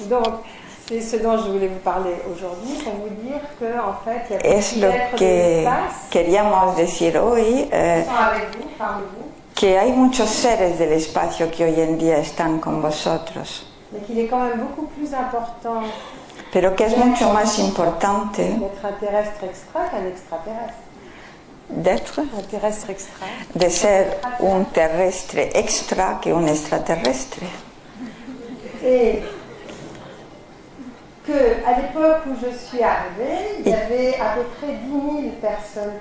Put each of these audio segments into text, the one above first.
Donc, c'est ce dont je voulais vous parler aujourd'hui, pour vous dire qu'en fait, il y a Es lo que queríamos decir hoy, que hay muchos seres del espacio que hoy en día están con vosotros, pero que es mucho más importante de ser un terrestre extra que un extraterrestre. Que à l'époque où je suis arrivée, il y avait à peu près 10 000 personnes.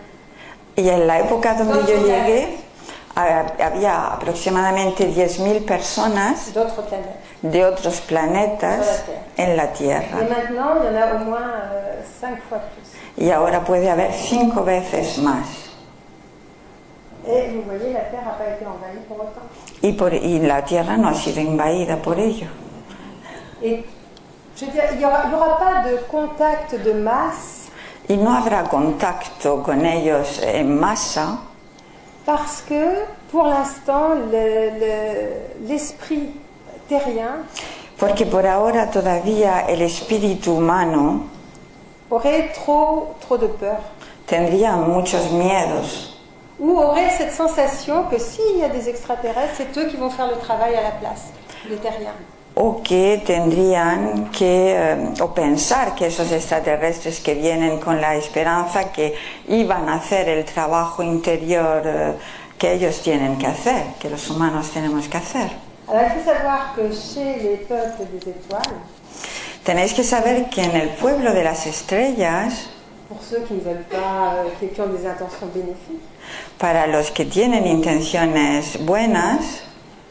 Y en la época donde yo llegué, había aproximadamente 10.000 personas de otros planetas en la Tierra. Y maintenant, il y en a au moins 5 fois plus. Y ahora puede haber 5 veces más. Et vous voyez, la Terre n'a pas été envahie pour autant. Y la Tierra no ha sido invadida por ello. Et je veux dire, il n'y aura pas de contact de masse. Y no habrá contacto con ellos en masa. Parce que, pour l'instant, l'esprit terrien. Porque por ahora todavía el espíritu humano aurait trop de peur. Tendría muchos miedos. Ou aurait cette sensation que s'il y a des extraterrestres, c'est eux qui vont faire le travail à la place, les terriens. O que tendrían que, o pensar que esos extraterrestres que vienen con la esperanza que iban a hacer el trabajo interior que ellos tienen que hacer, que los humanos tenemos que hacer. Alors, il faut savoir que chez les peuples des étoiles, tenéis que saber que en el pueblo de las estrellas, pour ceux qui ne veulent pas, qui ont des intentions bénéfiques, para los que tienen intenciones buenas,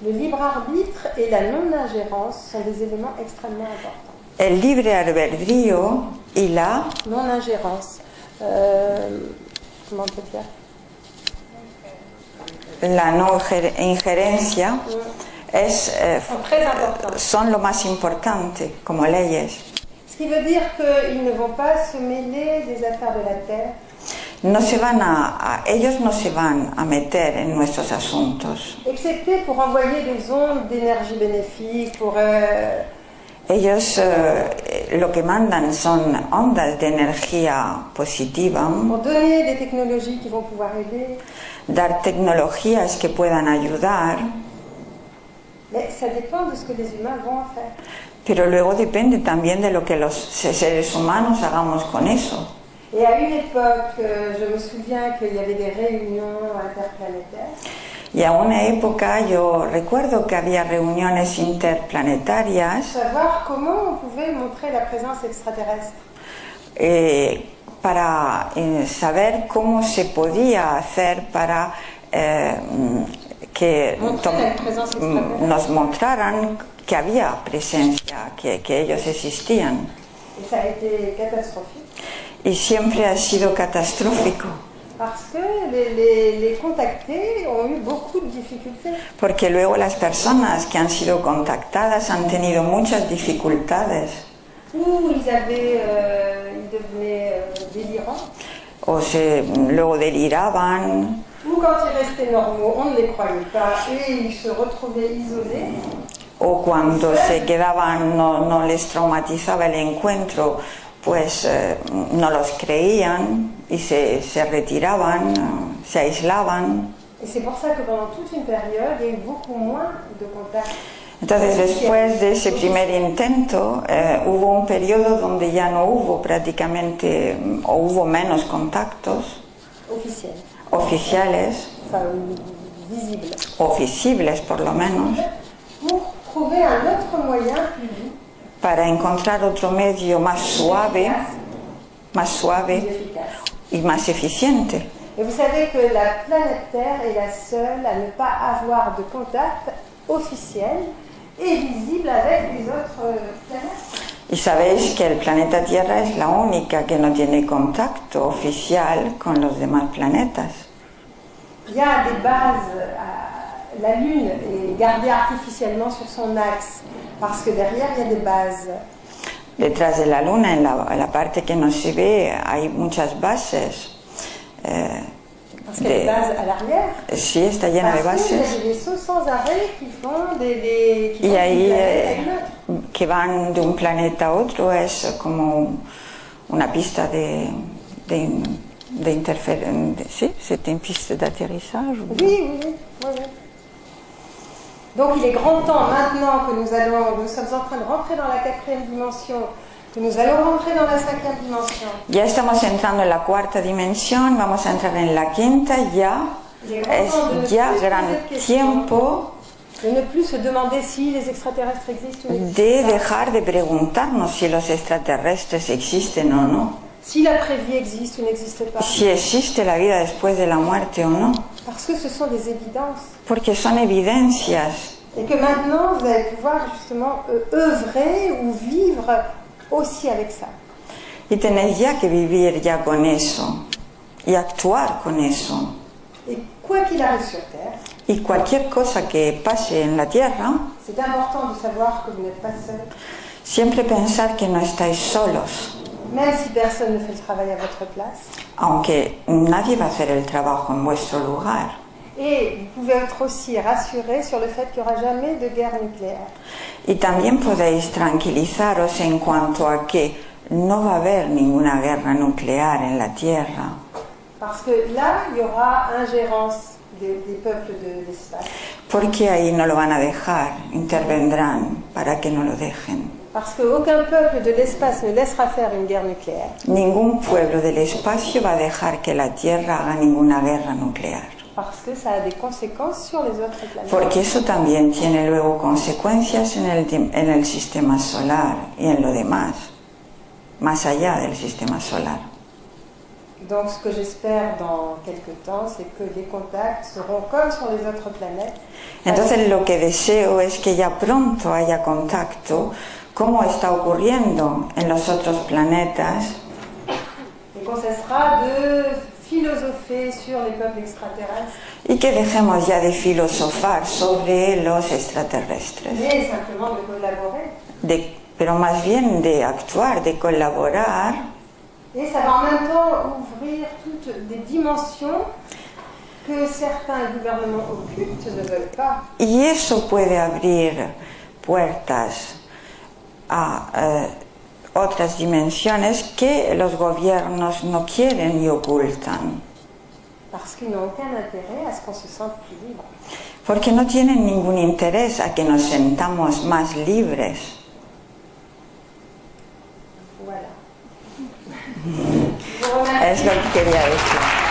le libre arbitre et la non-ingérence sont des éléments extrêmement importants. El libre albedrío y la non-ingérence. Comment on peut dire? La no injerencia son lo más importante como leyes. Ce qui veut dire qu'ils ne vont pas se mêler des affaires de la terre. Ellos no se van a meter en nuestros asuntos. Excepté pour envoyer des ondes d'énergie bénéfique, pour... Ellos lo que mandan son ondas de energía positiva. Pour donner des technologies qui vont pouvoir aider. Dar tecnologías que puedan ayudar. Mais ça dépend de ce que les humains vont faire. Pero luego depende también de lo que los seres humanos hagamos con eso. Et à une époque, je me souviens qu'il y avait des réunions interplanétaires. Y a una época yo recuerdo que había reuniones interplanetarias. Savoir comment on pouvait montrer la présence extraterrestre. Para saber cómo se podía hacer para que nos mostraran que había presencia, que ellos existían. Y ça a été catastrophique. Y siempre ha sido catastrófico. Parce que les contactés ont eu beaucoup de difficultés. Porque luego las personas que han sido contactadas han tenido muchas dificultades. Ou ils devenaient délirants. O luego deliraban. Ou quand ils restaient normaux, on ne les croyait pas et ils se retrouvaient isolés. O cuando se quedaban, no les traumatizaba el encuentro, pues no los creían y se retiraban, se aislaban. Et c'est pour ça que pendant toute une période, il y a eu beaucoup moins de contacts. Entonces, después de ese primer intento, hubo un periodo donde ya no hubo prácticamente, o hubo menos contactos oficiales, o visibles por lo menos, para encontrar otro medio más suave y más eficiente. Et vous savez que la planète Terre est la seule à ne pas avoir de contact officiel et visible avec les autres planètes. Y sabéis que el planeta Tierra es la única que no tiene contacto oficial con los demás planetas. Il y a des bases. La Lune est gardée artificiellement sur son axe parce que derrière il y a des bases. Detrás de la Luna, en la parte que no se ve, hay muchas bases. Parce qu'il y a des bases à l'arrière. Sí, está llena de bases. Parce qu'il y a des vaisseaux sans arrêt qui font des y ahí que van de un planeta a otro es como una pista d'interférence. Si, c'est une piste d'atterrissage. Oui. Donc il est grand temps maintenant que nous sommes en train de rentrer dans la 4e dimension, que nous allons rentrer dans la 5e dimension. Ya estamos entrando en la 4ª dimensión, vamos a entrar en la 5ª ya. Es ya gran tiempo de ne plus se demander si les extraterrestres existent ou n'existent de pas. dejar de preguntarnos si los extraterrestres existen o no, Si l'après-vie existe ou n'existe pas. si existe la vida después de la muerte o no, Parce que ce sont des évidences. porque son evidencias. Et que maintenant, vous allez pouvoir justement œuvrer ou vivre aussi avec ça. Y tenéis ya que vivir ya con eso y actuar con eso. Et quoi qu'il arrive sur Terre, Y cualquier cosa que pase en la Tierra, c'est important de savoir que vous n'êtes pas seul. siempre pensar que no estáis solos, Même si personne ne fait le travail à votre place. aunque nadie va a hacer el trabajo en vuestro lugar. Et vous pouvez être aussi rassuré sur le fait qu'il n'y aura jamais de guerre nucléaire. Y también podéis tranquilizaros en cuanto a que no va a haber ninguna guerra nuclear en la Tierra, Parce que là, il y aura ingérence des peuples de l'espace. porque ahí no lo van a dejar, intervendrán para que no lo dejen. Parce qu'aucun peuple de l'espace ne laissera faire une guerre nucléaire. Ningún pueblo del espacio va a dejar que la Tierra haga ninguna guerra nuclear, Parce que ça a des conséquences sur les autres planètes. porque eso también tiene luego consecuencias en el sistema solar y en lo demás, más allá del sistema solar. Donc ce que j'espère dans quelques temps, c'est que les contacts seront comme sur les autres planètes. Entonces lo que deseo es que ya pronto haya contacto, como está ocurriendo en los otros planetas, Et qu'on cessera de philosopher sur les peuples extraterrestres, y que dejemos ya de filosofar sobre los extraterrestres, mais simplement de collaborer. pero más bien de actuar, de colaborar. Et ça va en même temps ouvrir toutes des dimensions que certains gouvernements occultes ne veulent pas. Y eso puede abrir puertas a otras dimensiones que los gobiernos no quieren y ocultan, Parce qu'ils n'ont aucun intérêt à ce qu'on se sente plus libre. porque no tienen ningún interés a que nos sentamos más libres. Voilà. Es lo que quería decir.